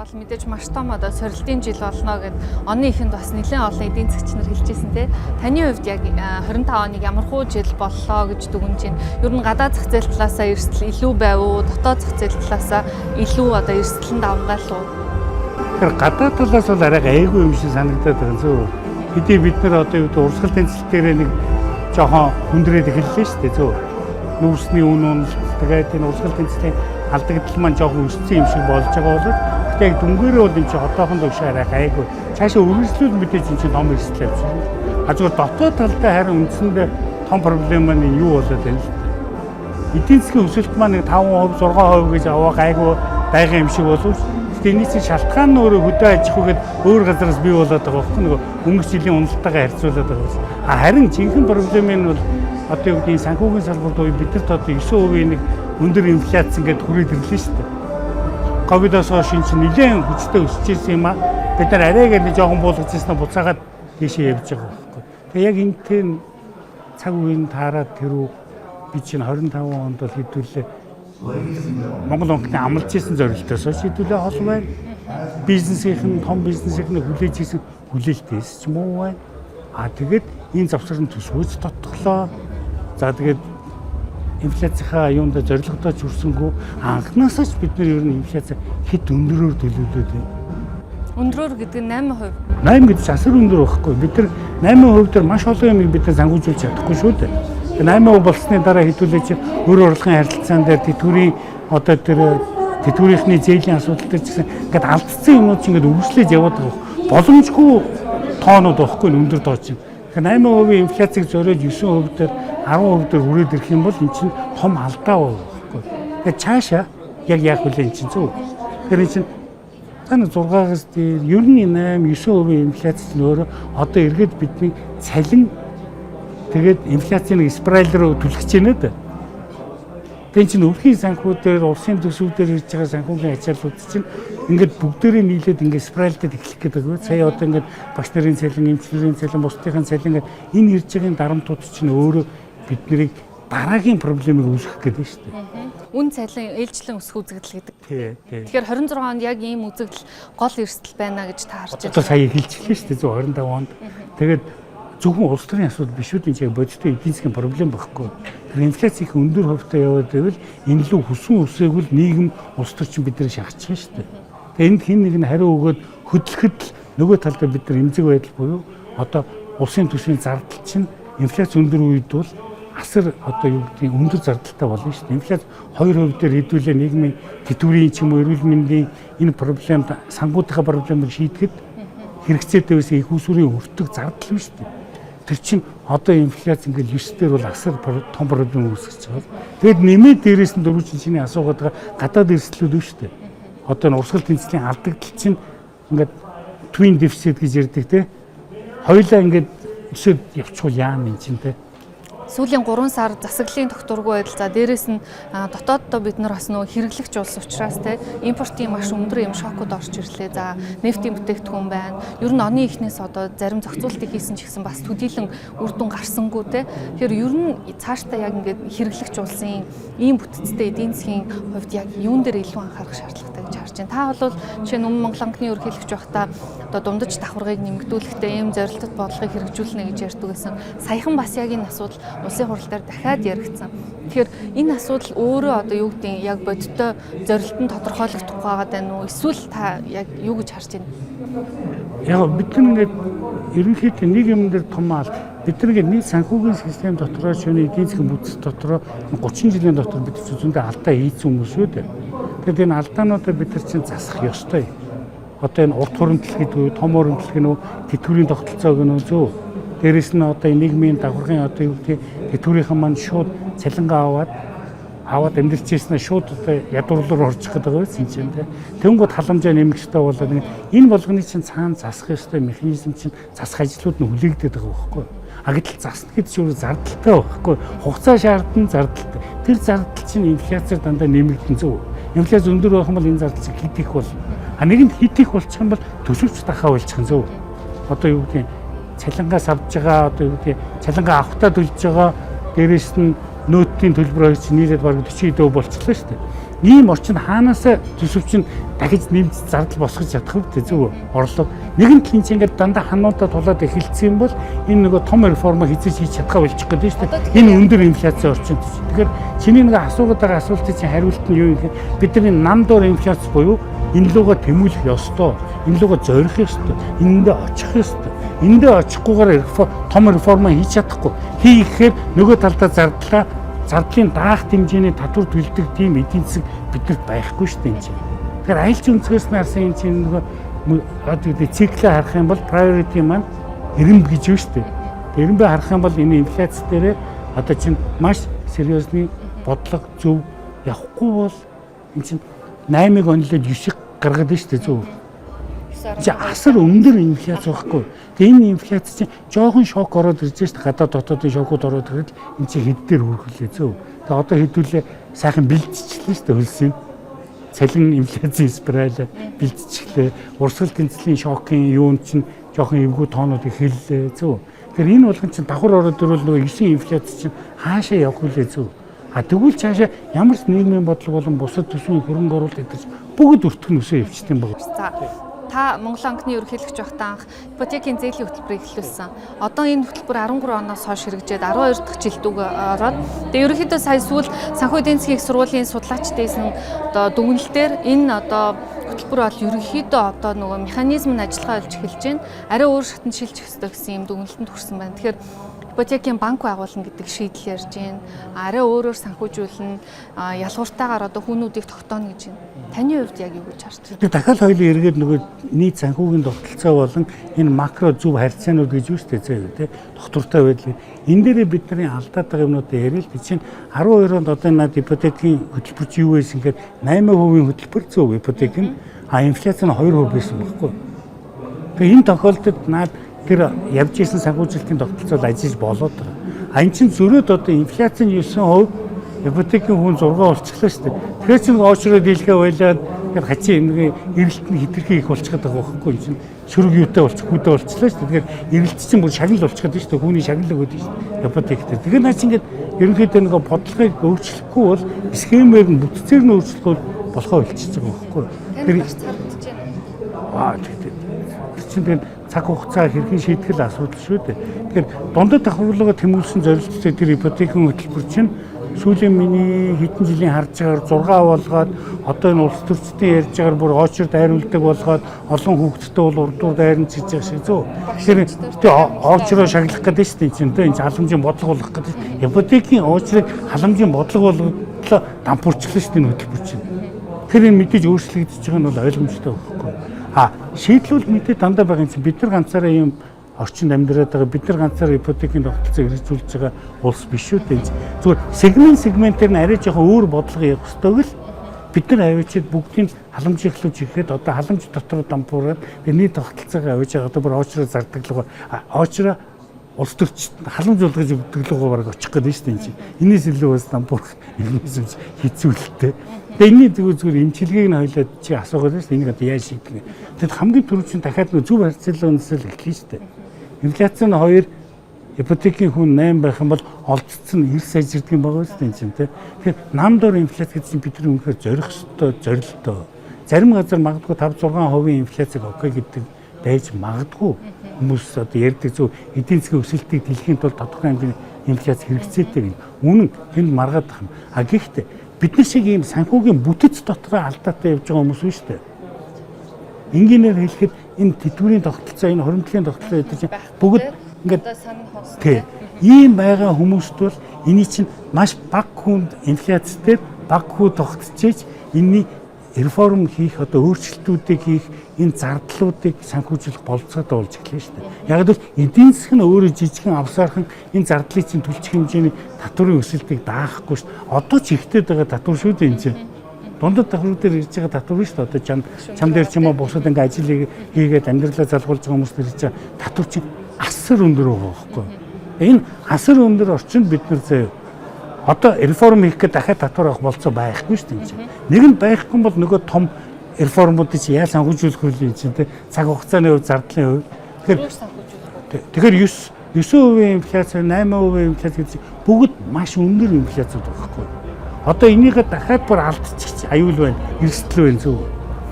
бол мэдээж маш том одоо сорилтын жил болно гэд оны ихэнд бас нэлээд олон эдийн засгч нар хэлжсэн те. Таны хувьд яг 25 оныг ямар хуу жил боллоо гэж дүгнэж байна. Ер нь гадаад зах зээл талаасаа эрсдэл илүү байв уу? Дотоод зах зээл талаасаа илүү одоо эрсдэл давмгаал уу? Тэгэхээр гадаад талаас бол арай айгүй юм шиг санагдаад байгаа зөө. Хэдий бид нар одоо юу гэдэг урсгал тэнцэл дээр нэг жоохон хүндрээд эхэллээ шүү дээ зөө. Нүүрсний үн тэгээд энэ урсгал тэнцлийн алдагдал маань жоохон өссөн юм шиг болж байгаа бол гэхдээ яг дүнгээрээ бол энэ чинь одоохондоо арай гайгүй. Цаашаа үргэлжлүүл мэдээж энэ чинь том эрсдэл авч байна. Зүгээр дотоод талдаа харин үндсэндээ том проблем маань юу болоод байна л дээ. Эдийн засгийн өсөлт маань 5%, 6% гэж аваа гайгүй байгаа юм шиг боловч энэний шалтгаан нь өөрөө хөдөө аж ахуйгээд өөр газараас бий болоод байгаа байхгүй нөгөө өнгөрсөн жилийн уналтайгаа харьцуулаад байгаа. Харин жинхэнэ проблем нь бол одоо юу гэдгийг санхүүгийн салбарт бидэрт одоо 9% нэг өндөр инфляц ингээд хүрээд ирлээ шүү дээ. Ковидоос хойш чинь нэлээд хүчтэй өсөж ирсэн юм аа. Бид нар арайгаар нэг жоохон буулгажсанаа буцаагаад тийшээ явж байгаа байхгүй. Тэгээ яг энэтэй цаг үеийн таараад тэрүү би чинь 25 онд бол хэдүүлээ Монгол банкны амлаж ирсэн зорилтоос шийдвүлээ хол байна. Бизнесийн том бизнесийн хүлээж хийсэн хүлээлтээс ч юм уу байна. Тэгээд энэ завсрын төсвөөж тодглоо. За тэгээд инфляцийнхаа юунд зорилгодоо хүрсэнгүү анхнаасаа ч бид нар ер нь инфляц хэд өндөрөөр төлөвлөд байна. Өндрөөр гэдэг нь 8%. 8 гэдэг асар өндөр байхгүй. Бид нар 8% дээр маш олон юм бид нар зангуулж чадахгүй шүү дээ. 8% болсны дараа хэдүүлээ чи өр урлагийн харилцаан дээр тэтгэврийн одоо тэр тэтгэврийнхний зээлийн асуудал дээр ч гэсэн ингээд алдсан юмнууд ч ингээд үргэлжлээд яваад байгаа. Боломжгүй тоонууд байхгүй өндөр тоо чинь. Тэгэхээр 8% инфляцийг зориод 9% дээр 10% дээр хүрээд ирэх юм бол эн чинь том алдаа байхгүй. Тэгэхээр цаашаа яг яах вэ эн чинь зөв. Тэгэхээр эн чинь таны 6-аас дээр ер нь 8-9% инфляц нь өөрөө одоо эргээд бидний цалин тэгээд инфляцийн спираль руу түлхэж байна дээ. Тэгин чинь өвхийн санхүүдээр улсын төсвүүдээр ирж байгаа санхүүгийн ачааллууд чинь ингээд бүгдээрээ нийлээд ингээд спиральд эхлэх гэдэг байна. Сая одоо ингээд багш нарын цалин, эмчнэрийн цалин, бусдын цалин ингээд энэ ирж байгаа дарамтууд чинь өөрөө биднийг дараагийн проблемыг үүсгэх гэдэг шүү дээ. Үн цалин ээлжлэн өсөх үзэгдэл гэдэг. Тэгэхээр 26 онд яг ийм үзэгдэл гол эрсдэл байна гэж та харж байна. Одоо сая хэлчихлээ шүү дээ 125 онд. Тэгээд зөвхөн улс төрийн асуудал биш үү энэ бодиттой эдийн засгийн проблем байхгүй. Инфляц их өндөр хувьтай яваад байвал энэ лүү хүссэн үсээгүүл нийгэм улс төрчин бидний шахчих шүү дээ. Тэгээ энд хин нэг нь хариу өгөөд хөдлөхөд л нөгөө талдаа бид нар эмзэг байдал буюу одоо улсын төсвийн зардал чинь инфляц өндөр үед бол асар одоо юу гэдэг өндөр зардалтай болно шүү дээ. Инфляц 2% дээр хэдүүлээ нийгмийн тэтгэврийн ч юм уу эрүүл мэндийн энэ проблемд сангуудынхаа проблемыг шийдэхэд хэрэгцээтэй байсан их усүрийн өртөг зардал биш үү? Тэр чинь одоо инфляц ингээл 9 дээр бол асар том проблем үүсгэж байгаа. Тэгэд нэмээд дээрээс нь дөрвөн чиний асуугаад байгаа гадаад эрсдлүүд биш үү? Одоо н урсгал тэнцлийн алдагдал чинь ингээд twin deficit гэж ярьдаг те. Хоёулаа ингээд өсөд явчихвал яана юм чинь те. Сүүлийн 3 сар засаглалын тогтворгүй байдал. За дээрэс нь дотооддоо бид нар бас нөгөө хэрэглэгч улс учраас те импортын маш өндөр юм шокод орж ирлээ. За нефтийн бүтээгдэхүүн байна. Ер нь оны эхнээс одоо зарим зохицуултыг хийсэн ч гэсэн бас төдийлөн үр дүн гарсангүй те. Тэгэхээр ер нь цаашдаа яг ингээд хэрэглэгч улсын ийм бүтцтэй эдийн засгийн хувьд яг юун дээр илүү анхаарах шаардлагатай гэж харж байна. Та бол жишээ нь Монгол банкны ерөнхийлөгч байхдаа одоо дундаж давхаргыг нэмэгдүүлэхдээ ийм зорилттой бодлогыг хэрэгжүүлнэ гэж ярьдаг байсан. Саяхан бас яг энэ асуудал улсын хурал дээр дахиад яригдсан. Тэгэхээр энэ асуудал өөрөө одоо юу гэдэг яг бодиттой зорилтод тодорхойлогдох байгаад байна уу? Эсвэл та яг юу гэж харж байна? Яг бид нэг ерөнхийдөө нэг юм дээр том аа бид нэг нийт санхүүгийн систем дотроо шөнө эдийн засгийн бүтц дотроо 30 жилийн дотор бид зөндөө алдаа хийсэн хүмүүс шүү дээ. Тэгэхээр энэ алдаануудаа бид нар чинь засах ёстой. Одоо энэ урт хуримтлал гэдэг том хуримтлал гэнэ үү тэтгэврийн тогтолцоо гэнэ үү зөө. Дээрэс нь одоо нийгмийн давхаргын одоо юу гэдэг тэтгэврийнхэн маань шууд цалингаа аваад амьдарч ирснээр шууд одоо ядуурлаар орчих гэдэг байсан юм тийм. Тэнгууд халамжаа нэмэх ёстой болоод энэ болгоны чинь цаана засах ёстой механизм чинь засах ажлууд нь хүлээгдээд байгаа байхгүй. Гэтэл засна гэдэг чинь зардалтай байхгүй. Хугацаа шаардсан зардалтай. Тэр зардал чинь инфляцаар дандаа нэмэгдэн зөв. Инфляц өндөр байх юм бол энэ зардал чинь хит их бол. Нэгэнд хит их болчих юм бол төсөвч дахаа болчих нь зөв. Одоо юу гэдэг цалингаас авж байгаа одоо юу гэдэг цалингаа авахтаа төлж байгаа дээрээс нь нөөтийн төлбөр хоёр чинь нийлээд бараг 40% болчихлоо шүү дээ. ийм орчинд хаанаас төсөвчин дахиж нэмж зардал босгож чадах вэ зөв орлого. Нэгэн талын чинь ингээд дандаа хануудаа тулаад эхэлсэн юм бол энэ нөгөө том реформа хийж чадхаа болчих гэдэг шүү дээ. Энэ өндөр инфляци орчинд. Тэгэхээр чиний нэг асуугаад байгаа асуултын чинь хариулт нь юу юм гэхээр бидний нам дор инфляци буюу энэ лугаа тэмүүлэх ёстой. Энэ лугаа зорих ёстой. Эндээ очих ёстой. Эндээ очихгүйгээр том реформа хийж чадахгүй. Хийхээр нөгөө талдаа зардлын даах хэмжээний татвар төлдөг тийм эдийн засаг бидэрт байхгүй шүү дээ энэ чинь. Тэгэхээр аялал жуулчдаас нарсан энэ чинь нөгөө циклээ харах юм бол priority маань эренб гэж байна шүү дээ. Эренбээ харах юм бол энэ инфляц дээрээ одоо чинь маш сериусны бодлого зөв явахгүй бол энэ чинь 8-ыг онлоод 9-ийг гаргаад байна шүү дээ зөв. Асар өндөр инфляц байхгүй. Тэгээ энэ инфляц чинь жоохон шок ороод ирж шүү дээ. Гадаад дотоодын шокууд ороод ирээд энэ чинь хэд дээр хүрхлээ зөв. Тэгээ одоо хэдүүлээ сайхан бэлдчихлээ шүү дээ хөлсийн. Цалин инфляцийн спираль бэлдчихлээ. Урсгал тэнцлийн шокын юунд чинь жоохон эвгүй тоонууд эхэллээ зөв. Тэгэхээр энэ болгон чинь давхар ороод ирвэл нөгөө 9 инфляц чинь хаашаа явах вүлээ зөв. Тэгвэл цаашаа ямар ч нийгмийн бодлого болон бусад төсвийн хөрөнгө оруулалт гэдэг бүгд өртгөн өсөө явчихсан байна. За та Монголын анхны ерөнхийлөгч байхдаа анх ипотекийн зээлийн хөтөлбөрийг эхлүүлсэн. Одоо энэ хөтөлбөр 13 оноос хойш хэрэгжээд 12 дахь жилд ороод тэгээ ерөнхийдөө сая сүүл санхүү эдийн засгийн их сургуулийн судлаачдын одоо дүгнэлтээр энэ одоо хөтөлбөр бол ерөнхийдөө одоо нөгөө механизм нь ажиллагаа олж эхэлж байна. Арай өөр шатнд шилжих ёстой гэсэн юм дүгнэлтэнд хүрсэн байна. Тэгэхээр ипотекийн банк байгуулна гэдэг шийдэл ярьж байна. Арай өөрөөр санхүүжүүлнэ, ялгууртаагаар одоо хүнүүдийг тогтооно гэж байна. Таны хувьд яг юу гэж харж байна? Дахиад хоёулаа эргээд нөгөө нийт санхүүгийн тогтолцоо болон энэ макро зөв харьцаанууд гэж юу штэ заяа тий доктортой байдлыг энэ дээрээ бидний алдаад байгаа юмнуудаа яриа л чинь 12 онд одоо над ипотекийн хөтөлбөр чи юу байсан гэхээр 8% хөтөлбөр зөв ипотек нь инфляц нь 2% байсан байхгүй. Тэгээ энэ тохиолдолд над тэр явж исэн санхүүжилтийн тогтолцоо ажиллаж болоод байгаа. Энэ чинь зөрөөд одоо инфляцийн 9% ипотекийн хүн 6 болчихлоо шүү дээ. Тэгэхээр чинь оочроо дийлгээ байлаад тэр хачи нэг эрэлт нь хитрхи их болчиход байгаа байхгүй юм чинь шүрэг юутай болчих хүүдээ болчихлоо шүү дээ. Тэгэхээр эрэлт чинь бүр шагнал болчиход шүү дээ. Хүний шагнал өгöd шүү дээ. Ипотектэй. Тэгэхээр наа чи ингээд ерөнхийдөө нэг бодлогыг өөрчлөхгүй бол схемээр нь бүтцээр нь өөрчлөх болохоо болчихж байгаа байхгүй. Тэр маш цардж байна. Тэр чинь цаг хугацаа хэрхэн шийдэх л асуудал шүү дээ. Тэгэхээр дундад давхарлага тэмүүлсэн зорилттой тэр ипотекийн хөтөлбөр чинь сүүлийн миний хэдэн жилийн харж байгаагаар 6 болгоод одоо энэ улс төрчдийн ярьж байгаагаар бүр очрод дайруулдаг болгоод олон хүүхэдтэй бол урдуур дайран чиж байгаа шиг зөө. Тэгэхээр очроо шаглах гэдэг шүү дээ чинь энэ халамжийн бодлого болгох гэдэг. Ипотекийн очрыг халамжийн бодлого болгодлоо дампуурчлаа шүү дээ энэ хөтөлбөр чинь. Тэгэхээр энэ мэдээж өөрчлөгдөж байгаа нь бол ойлгомжтой байхгүй. Шийдлүүл мэдээ дандаа байгаа юм чинь бид нар ганцаараа юм орчинд амьдраад байгаа бид нар ганцаараа ипотекийн тогтолцоо хэрэгжүүлж байгаа улс биш шүү дээ. Зүгээр сегментээр нь арай жоохон өөр бодлого явах ёстой л бид нар авчид бүгдийг халамжиглуулж ирэхэд одоо халамж дотор дампуураад бидний тогтолцоогоо авч байгаа одоо бүр очроо зардаглага очроо улс төрчид халамж болгож өгдөглөгөө бараг очих гэдэг шүү дээ. Энээс илүү бас дампуурах юм хэцүүлэлтэй. Тэгээ энэний зүгээр эмчилгээг нь хойлоод чи асуугаад байна шүү дээ. Энийг одоо яаж шийдэх вэ? Тэгэд хамгийн түрүү чинь дахиад нэг зөв харьцуулгаас л эхлэв шүү дээ. Инфляци нь 2 ипотекийн хүн 8 байх юм бол олдцсон 9 сайжирдаг юм байгаа шүү дээ энэ чинь тий. Тэгэхээр нам дор инфляц гэдэг чинь бидний үнэхээр зорих ёстой зорилтоо. Зарим газар магадгүй 5-6% инфляцийг окей гэдэг байж магадгүй. Хүмүүс одоо ярьдаг зөв эдийн засгийн өсөлтийг дэлхийн тулд тодорхой хэмжээний инфляц хэрэгцээтэй гэнэ. Үнэн энд маргаад байгаа юм. Гэхдээ бид нар шиг ийм санхүүгийн бүтэц дотроо алдаатай явж байгаа хүмүүс үү шүү дээ. Энгийнээр хэлэхэд энэ тэтгэврийн тогтолцоо энэ хоримтлын тогтолцоо гэдэг чинь бүгд ингээд тий ийм байгаа хүмүүст бол эний чинь маш бага хүнд инфляц дээр бага хүү тогтцож энэний реформ хийх одоо өөрчлөлтүүдийг хийх энэ зардлуудыг санхүүжүүлэх болцоод болж эхлэв шүү дээ. Яг л эдийн засаг нь өөрөө жижигхэн авсаархан энэ зардлыг чинь төлчих хэмжээний татврын өсөлтийг даахгүй шүү дээ. Одоо ч ихтэй байгаа татвар шүү дээ энэ чинь. Дундад давхар дээр ирж байгаа татвар шүү дээ. Одоо чам дээр ч юм уу бусад ингээ ажил хийгээд амьдралаа залгуулж байгаа хүмүүс дээр ирж байгаа татвар чинь асар өндөр байгаа байхгүй. Энэ асар өндөр орчинд бид нар заяа одоо реформ хийх гээд дахиад татвар авах болцоо байхгүй шүү дээ. Нэг нь байхгүй бол нөгөө том реформуудыг чи яаж санхүүжүүлэх вэ чинь те цаг хугацааны хувь зардлын хувь. Тэгэхээр 9% инфляц 8% инфляц гэдэг бүгд маш өндөр инфляцууд байхгүй. Одоо энийгээ дахиад бүр алдчих аюул байна. Эрсдэл байна зөв.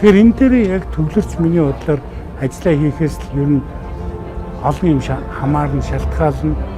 Тэгэхээр энэ дээр яг төвлөрч миний бодлоор ажиллаа хийхээс л ер нь олон юм хамаарна, шалтгаална.